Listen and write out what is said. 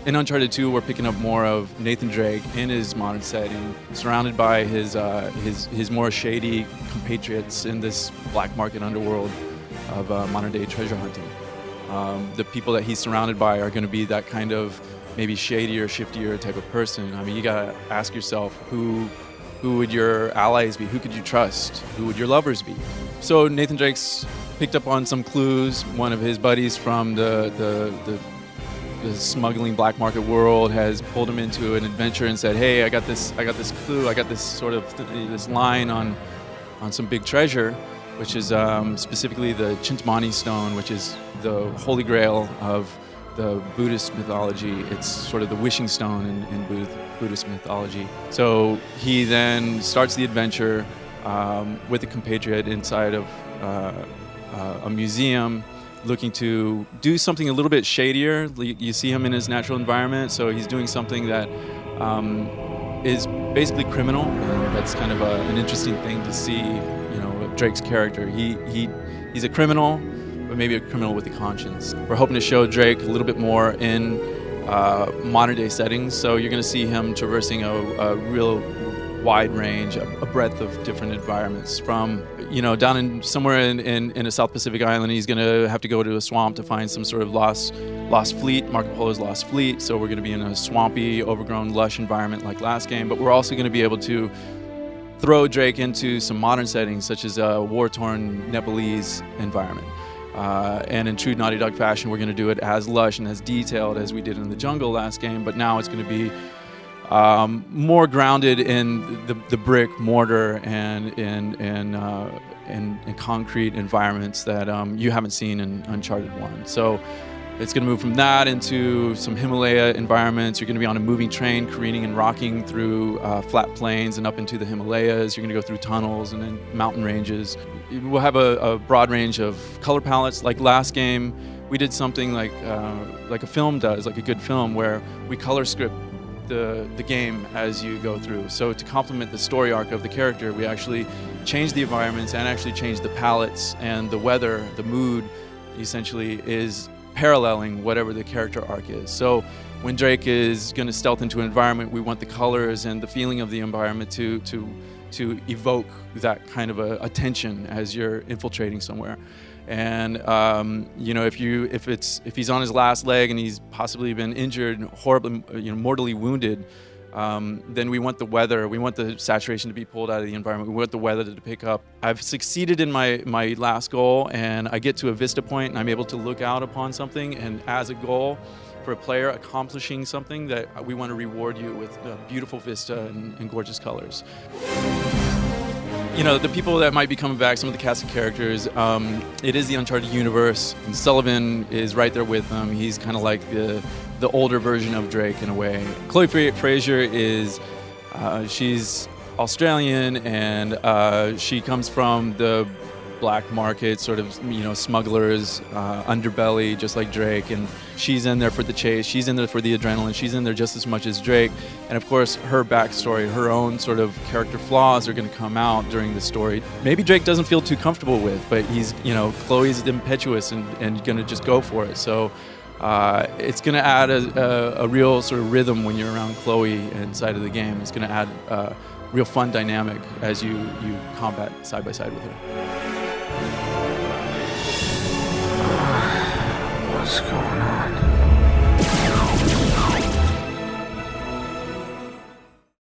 In Uncharted 2, we're picking up more of Nathan Drake in his modern setting, surrounded by his more shady compatriots in this black market underworld of modern-day treasure hunting. The people that he's surrounded by are going to be that kind of maybe shadier, shiftier type of person. I mean, you got to ask yourself, who would your allies be? Who could you trust? Who would your lovers be? So Nathan Drake's picked up on some clues. One of his buddies from the smuggling black market world has pulled him into an adventure and said, "Hey, I got this clue. I got this sort of this line on some big treasure, which is specifically the Chintamani stone, which is the holy grail of the Buddhist mythology. It's sort of the wishing stone in Buddhist mythology." So he then starts the adventure with a compatriot inside of a museum, looking to do something a little bit shadier. You see him in his natural environment, so he's doing something that is basically criminal, and that's kind of an interesting thing to see. You know, Drake's character. He's a criminal, but maybe a criminal with a conscience. We're hoping to show Drake a little bit more in modern-day settings, so you're going to see him traversing a real wide range, a breadth of different environments. From, you know, down in somewhere in a South Pacific island, he's going to have to go to a swamp to find some sort of lost fleet, Marco Polo's lost fleet. So we're going to be in a swampy, overgrown, lush environment like last game, but we're also going to be able to throw Drake into some modern settings, such as a war-torn Nepalese environment. And in true Naughty Dog fashion, we're going to do it as lush and as detailed as we did in the jungle last game, but now it's going to be more grounded in the brick, mortar, and concrete environments that you haven't seen in Uncharted 1. So it's going to move from that into some Himalaya environments. You're going to be on a moving train, careening and rocking through flat plains and up into the Himalayas. You're going to go through tunnels and then mountain ranges. We'll have a broad range of color palettes. Like last game, we did something like a film does, like a good film, where we color script the game as you go through. So to complement the story arc of the character, we actually change the environments and actually change the palettes, and the weather, the mood, essentially is paralleling whatever the character arc is. So when Drake is going to stealth into an environment, we want the colors and the feeling of the environment to evoke that kind of a tension as you're infiltrating somewhere. And you know, if he's on his last leg and he's possibly been injured, horribly, mortally wounded, then we want the weather, we want the saturation to be pulled out of the environment. We want the weather to pick up. I've succeeded in my last goal, and I get to a vista point, and I'm able to look out upon something. And as a goal for a player accomplishing something, that we want to reward you with a beautiful vista and gorgeous colors. You know, the people that might be coming back, some of the cast of characters, it is the Uncharted universe, and Sullivan is right there with them. He's kind of like the older version of Drake in a way. Chloe Fraser is, she's Australian, and she comes from the black market, sort of, you know, smugglers, underbelly, just like Drake, and she's in there for the chase, she's in there for the adrenaline, she's in there just as much as Drake. And of course, her backstory, her own sort of character flaws are going to come out during the story. Maybe Drake doesn't feel too comfortable with, but he's, you know, Chloe's impetuous and going to just go for it. So it's going to add a real sort of rhythm when you're around Chloe inside of the game. It's going to add a real fun dynamic as you combat side by side with her.